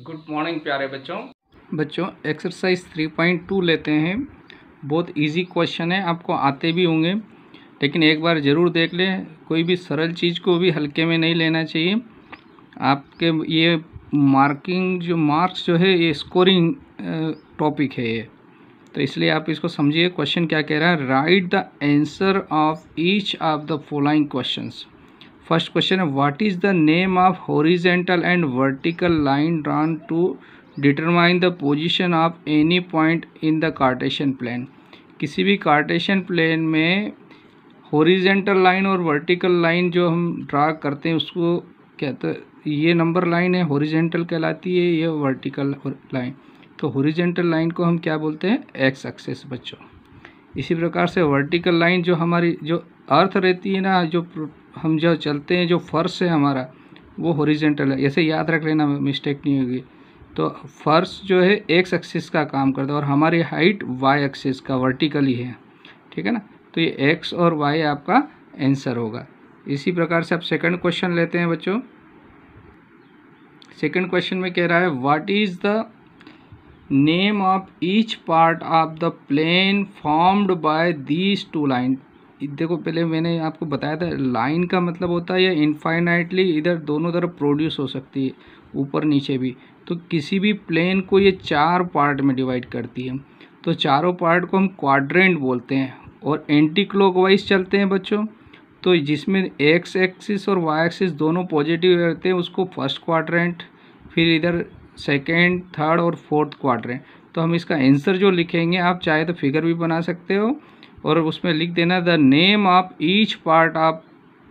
Good morning प्यारे बच्चों exercise 3.2 लेते हैं। बहुत इजी क्वेश्चन है, आपको आते भी होंगे, लेकिन एक बार ज़रूर देख लें। कोई भी सरल चीज़ को भी हल्के में नहीं लेना चाहिए। आपके ये मार्क्स जो है ये स्कोरिंग टॉपिक है ये, तो इसलिए आप इसको समझिए। क्वेश्चन क्या कह रहा है, write the answer of each of the following questions. First question है, what is the name of horizontal and vertical line drawn to determine the position of any point in the Cartesian plane. किसी भी Cartesian plane में horizontal line और vertical line जो हम draw करते हैं उसको कहते हैं, ये नंबर लाइन है हॉरिजेंटल कहलाती है, ये वर्टिकल लाइन। तो हॉरिजेंटल लाइन को हम क्या बोलते हैं, एक्स एक्सिस बच्चों। इसी प्रकार से वर्टिकल लाइन जो हमारी जो अर्थ रहती है ना, जो हम जो चलते हैं, जो फर्श है हमारा, वो हॉरिजेंटल है। ऐसे याद रख लेना, मिस्टेक नहीं होगी। तो फर्श जो है एक्स एक्सिस का काम करता है और हमारी हाइट वाई एक्सिस का वर्टिकली है, ठीक है ना। तो ये एक्स और वाई आपका आंसर होगा। इसी प्रकार से आप सेकंड क्वेश्चन लेते हैं बच्चों। सेकंड क्वेश्चन में कह रहा है, what is the name of each part of the plane formed by these two line. देखो पहले मैंने आपको बताया था, लाइन का मतलब होता है ये इनफाइनाइटली इधर दोनों तरफ प्रोड्यूस हो सकती है, ऊपर नीचे भी। तो किसी भी प्लेन को ये चार पार्ट में डिवाइड करती है, तो चारों पार्ट को हम क्वाड्रेंट बोलते हैं और एंटी क्लॉकवाइज चलते हैं बच्चों। तो जिसमें एक्स एक्सिस और वाई एक्सिस दोनों पॉजिटिव रहते हैं उसको फर्स्ट क्वाड्रेंट, फिर इधर सेकेंड, थर्ड और फोर्थ क्वाड्रेंट। तो हम इसका आंसर जो लिखेंगे, आप चाहे तो फिगर भी बना सकते हो और उसमें लिख देना, the name of each part of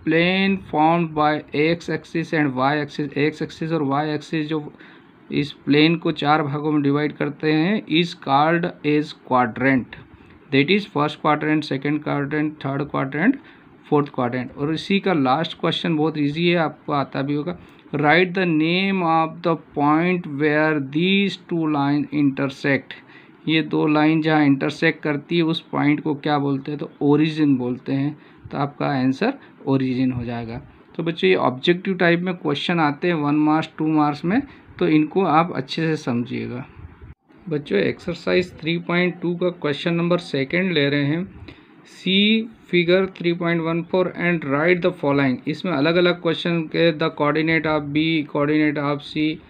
plane formed by X axis and Y axis. X axis और वाई एक्सिस जो इस प्लेन को चार भागों में डिवाइड करते हैं is called as quadrant. That is first quadrant, second quadrant, third quadrant, fourth quadrant. और इसी का लास्ट क्वेश्चन बहुत ईजी है, आपको आता भी होगा। Write the name of the point where these two line intersect. ये दो लाइन जहाँ इंटरसेक्ट करती है उस पॉइंट को क्या बोलते हैं, तो ओरिजिन बोलते हैं। तो आपका आंसर ओरिजिन हो जाएगा। तो बच्चों ये ऑब्जेक्टिव टाइप में क्वेश्चन आते हैं 1 मार्क्स 2 मार्क्स में, तो इनको आप अच्छे से समझिएगा। बच्चों एक्सरसाइज 3.2 का क्वेश्चन नंबर सेकंड ले रहे हैं। See figure 3.14 and write the following. इसमें अलग अलग क्वेश्चन के, the coordinate of B, coordinate of C,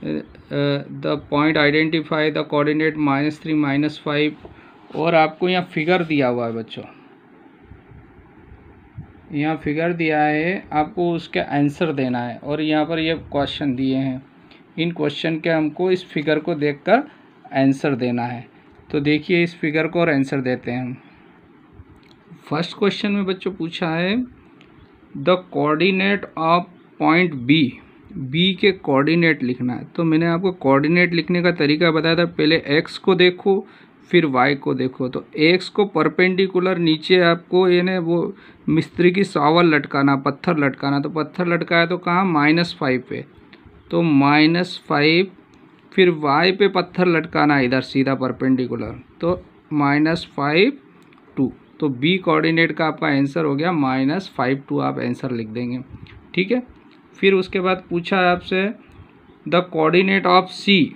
the point identify the coordinate -3 -5। और आपको यहाँ फिगर दिया हुआ है बच्चों, यहाँ फिगर दिया है, आपको उसका आंसर देना है। और यहाँ पर ये क्वेश्चन दिए हैं, इन क्वेश्चन के हमको इस फिगर को देखकर आंसर देना है। तो देखिए इस फिगर को और आंसर देते हैं हम। फर्स्ट क्वेश्चन में बच्चों पूछा है, the coordinate of point B. B के कोऑर्डिनेट लिखना है। तो मैंने आपको कोऑर्डिनेट लिखने का तरीका बताया था, पहले एक्स को देखो फिर वाई को देखो। तो एक्स को परपेंडिकुलर नीचे आपको यानी वो मिस्त्री की शावल लटकाना, पत्थर लटकाना। तो पत्थर लटकाया तो कहाँ, -5 पे, तो -5। फिर वाई पे पत्थर लटकाना इधर सीधा परपेंडिकुलर, तो -5 2। तो बी कोऑर्डिनेट का आपका आंसर हो गया -5 2, आप आंसर लिख देंगे, ठीक है। फिर उसके बाद पूछा है आपसे द कोऑर्डिनेट ऑफ सी।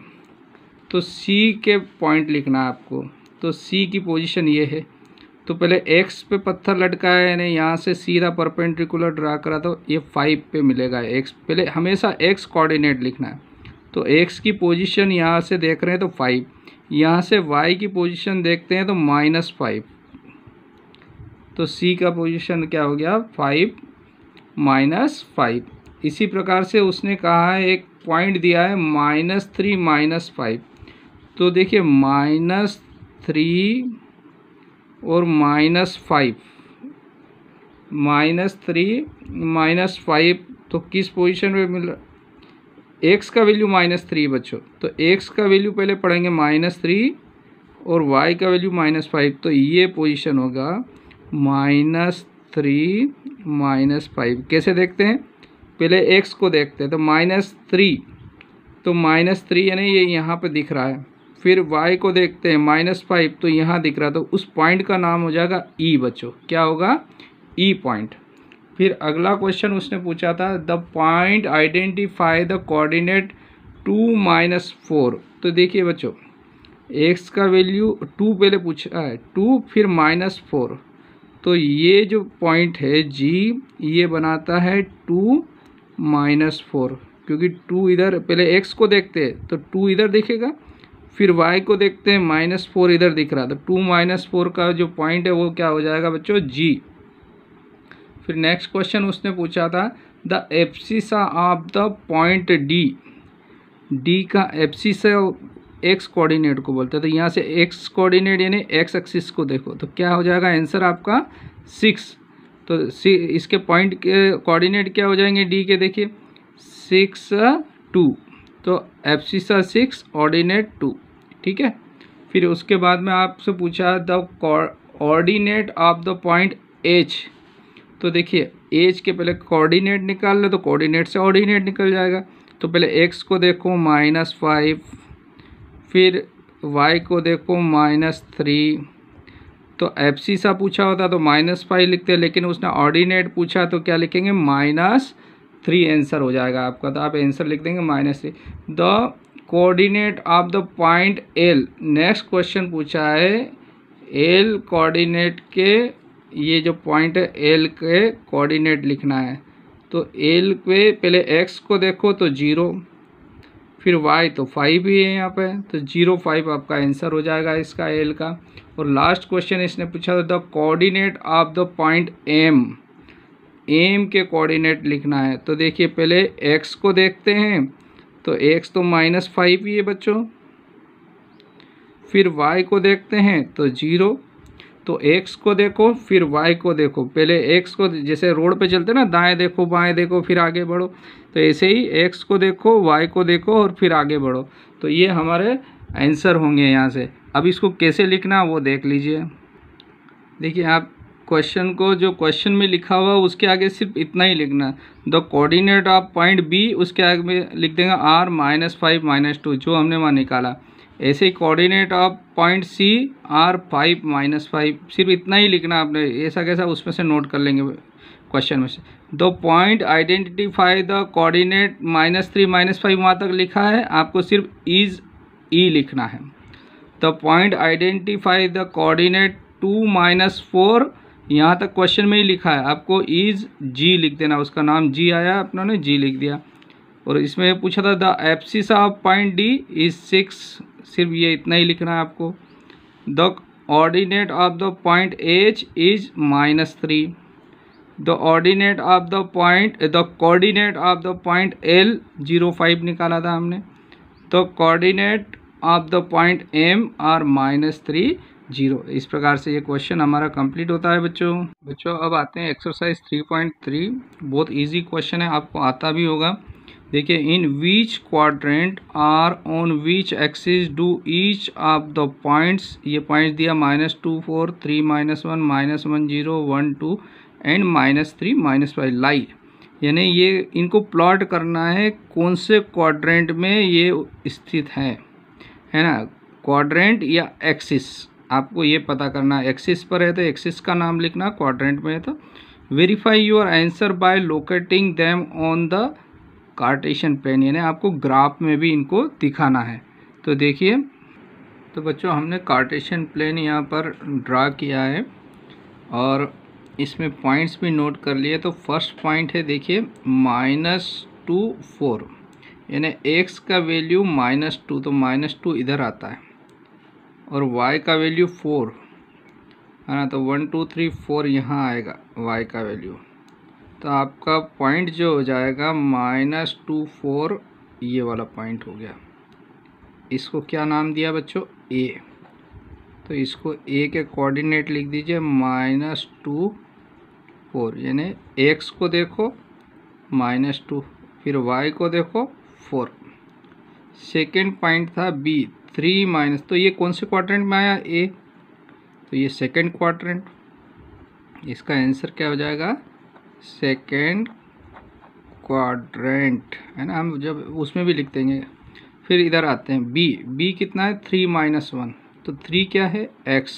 तो सी के पॉइंट लिखना है आपको। तो सी की पोजीशन ये है। तो पहले एक्स पे पत्थर लटकाया है, यानी यहाँ से सीधा परपेंडिकुलर ड्रा करा, तो ये 5 पे मिलेगा एक्स। पहले हमेशा एक्स कोऑर्डिनेट लिखना है। तो एक्स की पोजीशन यहाँ से देख रहे हैं तो 5, यहाँ से वाई की पोजीशन देखते हैं तो -5। तो सी का पोजीशन क्या हो गया, 5 -5। इसी प्रकार से उसने कहा है, एक पॉइंट दिया है -3 -5। तो देखिए -3 और -5, -3 -5, तो किस पोजीशन में मिल रहा, एक्स का वैल्यू -3 बच्चों। तो एक्स का वैल्यू पहले पढ़ेंगे -3 और वाई का वैल्यू -5। तो ये पोजीशन होगा -3 -5। कैसे देखते हैं, पहले एक्स को देखते हैं। तो -3, तो -3 यानी ये यहाँ पे दिख रहा है। फिर वाई को देखते हैं, -5, तो यहाँ दिख रहा है। तो उस पॉइंट का नाम हो जाएगा ई बच्चों। क्या होगा, ई पॉइंट। फिर अगला क्वेश्चन उसने पूछा था, the point identify the coordinate 2 - 4। तो देखिए बच्चों, x का वैल्यू 2 पहले पूछा है, 2 फिर -4, तो ये जो पॉइंट है G, ये बनाता है 2 - 4, क्योंकि 2 इधर, पहले x को देखते हैं तो 2 इधर दिखेगा, फिर y को देखते हैं -4 इधर दिख रहा, तो 2 - 4 का जो पॉइंट है वो क्या हो जाएगा बच्चों, G। फिर नेक्स्ट क्वेश्चन उसने पूछा था, the abscissa of the point D का एब्सिसा एक्स कोऑर्डिनेट को बोलते हैं। तो यहाँ से एक्स कोऑर्डिनेट यानी एक्स एक्सिस को देखो तो क्या हो जाएगा आंसर आपका 6। तो इसके पॉइंट के कोऑर्डिनेट क्या हो जाएंगे डी के, देखिए 6 2, तो एब्सिसा 6 ऑर्डिनेट 2, ठीक है। फिर उसके बाद में आपसे पूछा the ordinate of the point H. तो देखिए एच के पहले कोऑर्डिनेट निकाल लो, तो कोऑर्डिनेट से ऑर्डिनेट निकल जाएगा। तो पहले एक्स को देखो -5, फिर y को देखो -3। तो एब्सिसा पूछा होता तो -5 लिखते हैं, लेकिन उसने ऑर्डिनेट पूछा तो क्या लिखेंगे, -3 आंसर हो जाएगा आपका। तो आप आंसर लिख देंगे -3। The coordinate of the point L। Next question पूछा है L कोऑर्डिनेट के, ये जो पॉइंट है L के कोऑर्डिनेट लिखना है। तो L पे पहले x को देखो तो 0, फिर y तो 5 ही है यहाँ पे, तो 0 5 आपका आंसर हो जाएगा इसका L का। और लास्ट क्वेश्चन इसने पूछा था the coordinate of the point M के कोऑर्डिनेट लिखना है। तो देखिए पहले x को देखते हैं, तो x तो -5 ही है बच्चों, फिर y को देखते हैं तो 0, तो x को देखो फिर y को देखो, पहले x को जैसे रोड पे चलते ना, दाएं देखो बाएं देखो फिर आगे बढ़ो, तो ऐसे ही x को देखो y को देखो और फिर आगे बढ़ो। तो ये हमारे आंसर होंगे यहाँ से। अब इसको कैसे लिखना वो देख लीजिए। देखिए आप क्वेश्चन को, जो क्वेश्चन में लिखा हुआ उसके आगे सिर्फ इतना ही लिखना, the coordinate of point B, उसके आगे में लिख देंगे R -5 -2, जो हमने वहाँ निकाला। ऐसे ही coordinate of point C R 5 -5, सिर्फ इतना ही लिखना आपने। ऐसा कैसा उसमें से नोट कर लेंगे क्वेश्चन में से। The point identify the coordinate -3 -5 वहाँ तक लिखा है, आपको सिर्फ इज E लिखना है। The point identify the coordinate 2 - 4, यहाँ तक क्वेश्चन में ही लिखा है, आपको इज G लिख देना, उसका नाम G आया, अपना ने G लिख दिया। और इसमें पूछा था the abscissa of point D is 6, सिर्फ ये इतना ही लिखना है आपको। The ordinate of the point H is -3। The ordinate of the point, the coordinate of the point L 0 5 निकाला था हमने। The coordinate of the point M are -3 0। इस प्रकार से ये क्वेश्चन हमारा कंप्लीट होता है बच्चों। अब आते हैं एक्सरसाइज 3.3। बहुत इजी क्वेश्चन है, आपको आता भी होगा। देखिए, in which quadrant or on which axis do each of the points, ये पॉइंट्स दिया -2 4 3 -1 -1 0 1 2 एंड -3 -5 लाई, यानी ये इनको प्लॉट करना है कौन से क्वाड्रेंट में ये स्थित है ना, क्वाड्रेंट या एक्सिस, आपको ये पता करना है। एक्सिस पर है तो एक्सिस का नाम लिखना, क्वाड्रेंट में है तो। Verify your answer by locating them on the Cartesian plane, यानी आपको ग्राफ में भी इनको दिखाना है। तो देखिए, तो बच्चों हमने कार्टेशियन प्लेन यहाँ पर ड्रा किया है और इसमें पॉइंट्स भी नोट कर लिए। तो फर्स्ट पॉइंट है, देखिए -2 4, यानी x का वैल्यू -2, तो -2 इधर आता है, और y का वैल्यू 4 है ना, तो 1 2 3 4 यहाँ आएगा y का वैल्यू। तो आपका पॉइंट जो हो जाएगा -2 4, ये वाला पॉइंट हो गया। इसको क्या नाम दिया बच्चों, A। तो इसको A के कोऑर्डिनेट लिख दीजिए -2 4, यानी x को देखो -2, फिर y को देखो 4। सेकेंड पॉइंट था B 3 तो ये कौन से क्वाड्रेंट में आया, A, तो ये सेकेंड क्वाड्रेंट। इसका आंसर क्या हो जाएगा, सेकेंड क्वाड्रेंट, है ना। हम जब उसमें भी लिख देंगे। फिर इधर आते हैं B कितना है 3 -1, तो 3 क्या है x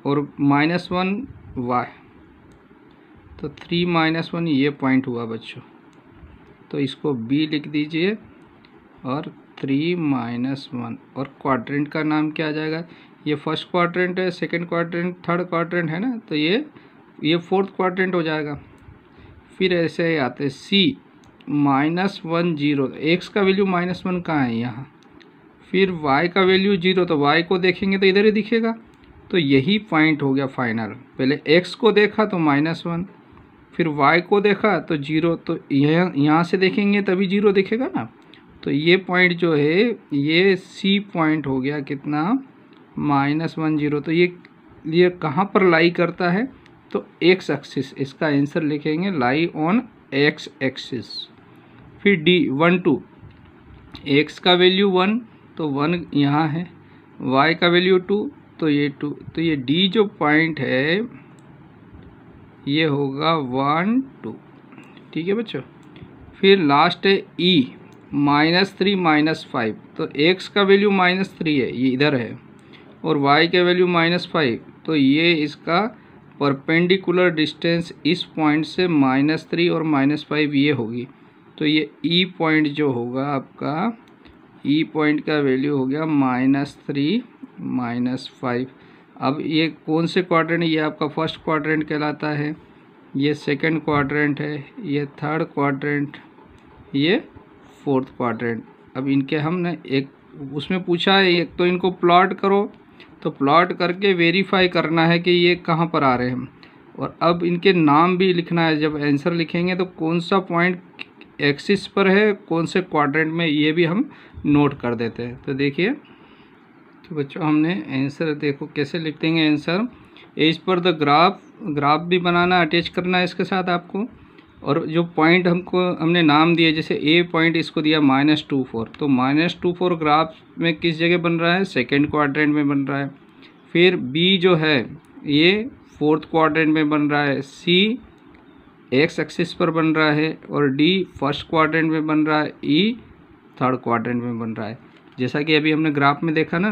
और -1 y, तो 3 -1 ये पॉइंट हुआ बच्चों। तो इसको B लिख दीजिए और 3 माइनस 1, और क्वाड्रेंट का नाम क्या आ जाएगा, ये फर्स्ट क्वाड्रेंट है, सेकंड क्वाड्रेंट, थर्ड क्वाड्रेंट है ना, तो ये फोर्थ क्वाड्रेंट हो जाएगा। फिर ऐसे ही आते सी -1 0, एक्स का वैल्यू -1 कहाँ है यहाँ, फिर y का वैल्यू 0, तो y को देखेंगे तो इधर ही दिखेगा, तो यही पॉइंट हो गया फाइनल। पहले x को देखा तो -1, फिर y को देखा तो 0, तो यहाँ से देखेंगे तभी 0 दिखेगा ना, तो ये पॉइंट जो है ये C पॉइंट हो गया कितना, -1 0। तो ये कहाँ पर लाई करता है, तो x एक्सिस, इसका आंसर लिखेंगे लाई ऑन x एक्सिस। फिर D 1 2, x का वैल्यू 1 तो 1 यहाँ है, y का वैल्यू 2 तो ये 2, तो ये D जो पॉइंट है ये होगा 1 2। ठीक है बच्चों। फिर लास्ट है E -3 -5, तो x का वैल्यू -3 है, ये इधर है, और y का वैल्यू -5, तो ये इसका परपेंडिकुलर डिस्टेंस इस पॉइंट से -3 और -5 ये होगी, तो ये E पॉइंट जो होगा आपका, E पॉइंट का वैल्यू हो गया -3 -5। अब ये कौन से क्वाड्रेंट, ये आपका फर्स्ट क्वाड्रेंट कहलाता है, ये सेकंड क्वाड्रेंट है, ये थर्ड क्वाड्रेंट, ये फोर्थ क्वाड्रेंट। अब इनके हमने एक उसमें पूछा है, एक तो इनको प्लॉट करो, तो प्लॉट करके वेरीफाई करना है कि ये कहाँ पर आ रहे हैं, और अब इनके नाम भी लिखना है। जब आंसर लिखेंगे तो कौन सा पॉइंट एक्सिस पर है, कौन से क्वाड्रेंट में, ये भी हम नोट कर देते हैं। तो देखिए, तो बच्चों हमने आंसर देखो कैसे लिख देंगे answer, as per the graph भी बनाना, अटैच करना है इसके साथ आपको, और जो पॉइंट हमने नाम दिए, जैसे ए पॉइंट इसको दिया -24, तो -24 ग्राफ में किस जगह बन रहा है, सेकंड क्वाड्रेंट में बन रहा है। फिर बी जो है ये फोर्थ क्वाड्रेंट में बन रहा है, सी एक्स एक्सिस पर बन रहा है, और डी फर्स्ट क्वाड्रेंट में बन रहा है, ई थर्ड क्वाड्रेंट में बन रहा है। जैसा कि अभी हमने ग्राफ में देखा ना,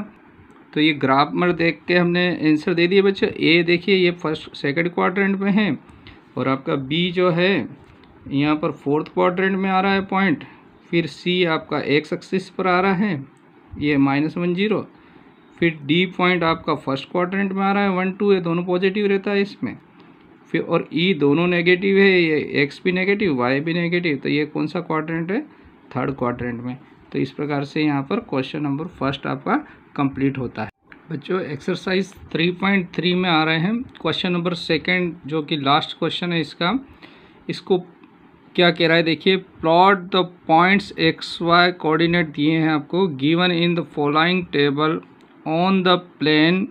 तो ये ग्राफ में देख के हमने आंसर दे दिए बच्चे। ए देखिए ये फर्स्ट सेकंड क्वाड्रेंट में है, और आपका बी जो है यहाँ पर फोर्थ क्वाड्रेंट में आ रहा है पॉइंट। फिर सी आपका एक्स एक्सिस पर आ रहा है, ये -1 0। फिर डी पॉइंट आपका फर्स्ट क्वाड्रेंट में आ रहा है, 1 2, ये दोनों पॉजिटिव रहता है इसमें। फिर और ई दोनों नेगेटिव है, ये एक्स भी नेगेटिव, वाई भी नेगेटिव, तो ये कौन सा क्वाड्रेंट है, थर्ड क्वाड्रेंट में। तो इस प्रकार से यहाँ पर क्वेश्चन नंबर फर्स्ट आपका कंप्लीट होता है। बच्चों एक्सरसाइज 3.3 में आ रहे हैं क्वेश्चन नंबर सेकंड, जो कि लास्ट क्वेश्चन है इसको क्या कह रहा है देखिए, plot the points XY coordinate दिए हैं आपको, given in the following table on the plane,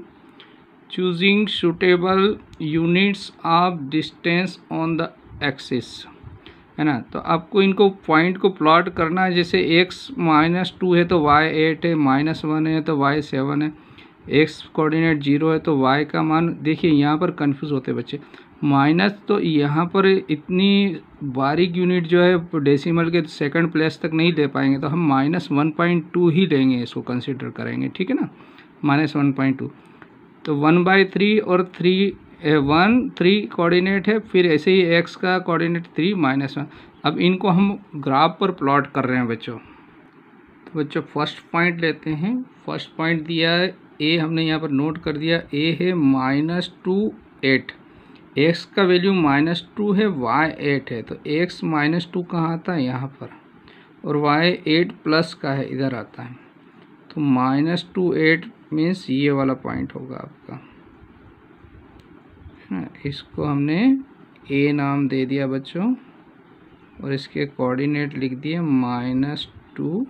choosing suitable units of distance on the axis, है ना। तो आपको इनको पॉइंट को प्लॉट करना है, जैसे x -2 है तो y 8 है, -1 है तो y 7 है, x कोऑर्डिनेट 0 है तो y का मान, देखिए यहाँ पर कंफ्यूज होते हैं बच्चे, माइनस तो यहाँ पर इतनी बारीक यूनिट जो है डेसिमल के सेकंड प्लेस तक नहीं ले पाएंगे, तो हम -1.2 ही लेंगे, इसको कंसिडर करेंगे, ठीक है ना, -1.2। तो 1/3 और 3 कोऑर्डिनेट है, फिर ऐसे ही x का कोऑर्डिनेट 3 -1। अब इनको हम ग्राफ पर प्लॉट कर रहे हैं बच्चों। तो बच्चों फर्स्ट पॉइंट लेते हैं, फर्स्ट पॉइंट दिया है ए, हमने यहाँ पर नोट कर दिया, ए है -2 8, x का वैल्यू -2 है, y 8 है, तो x -2 कहाँ आता है, यहाँ पर, और y 8 प्लस का है, इधर आता है, तो -2 8 मीन्स ये वाला पॉइंट होगा आपका, है ना। इसको हमने ए नाम दे दिया बच्चों, और इसके कोऑर्डिनेट लिख दिए -2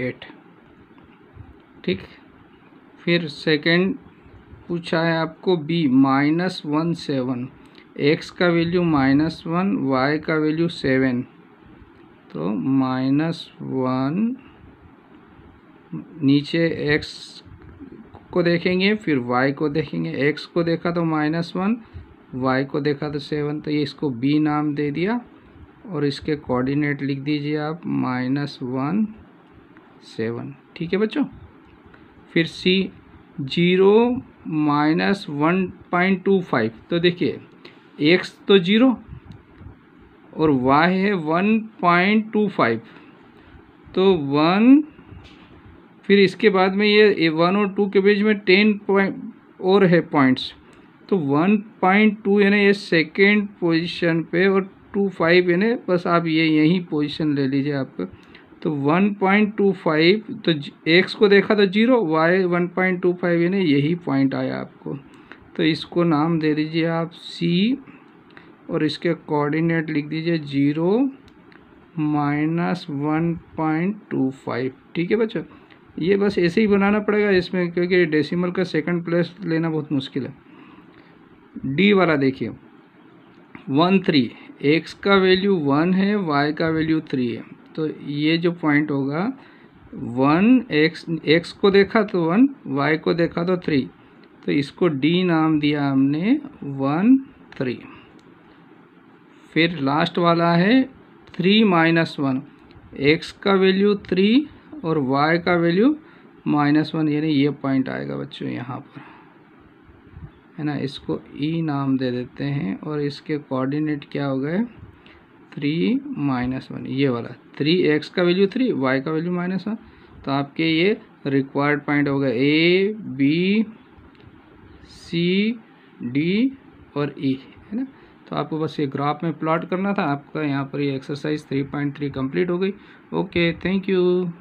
8, ठीक। फिर सेकंड पूछा है आपको बी -1 7, x का वैल्यू -1, y का वैल्यू 7, तो -1, नीचे x को देखेंगे, फिर y को देखेंगे, x को देखा तो -1, y को देखा तो 7, तो ये इसको b नाम दे दिया, और इसके कोऑर्डिनेट लिख दीजिए आप -1 7, ठीक है बच्चों। फिर c 0 -1.25, तो देखिए x तो 0 और y है 1.25, तो 1, फिर इसके बाद में ये 1 और 2 के बीच में 10 पॉइंट और है पॉइंट्स, तो 1.2 यानी ये सेकेंड पोजीशन पे और 2.5 यानी बस आप ये यही पोजीशन ले लीजिए आपका। तो 1.25, तो x को देखा तो 0, y 1.25 यानी यही पॉइंट आया आपको। तो इसको नाम दे दीजिए आप C और इसके कोऑर्डिनेट लिख दीजिए 0 - 1.25। ठीक है बच्चों, ये बस ऐसे ही बनाना पड़ेगा इसमें, क्योंकि डेसिमल का सेकंड प्लेस लेना बहुत मुश्किल है। डी वाला देखिए 1.3, x का वैल्यू 1 है, y का वैल्यू 3 है, तो ये जो पॉइंट होगा 1, x को देखा तो 1, y को देखा तो 3, तो इसको D नाम दिया हमने 1.3। फिर लास्ट वाला है 3 - 1, x का वैल्यू 3 और y का वैल्यू -1, यानी ये पॉइंट आएगा बच्चों यहाँ पर, है ना। इसको E नाम दे देते हैं और इसके कोऑर्डिनेट क्या हो गए 3 - 1, ये वाला 3, x का वैल्यू 3, y का वैल्यू -1, तो आपके ये रिक्वायर्ड पॉइंट हो गए A, B, C, D और E, है ना। तो आपको बस ये ग्राफ में प्लॉट करना था। आपका यहाँ पर ये एक्सरसाइज 3.3 कंप्लीट हो गई। Okay, thank you.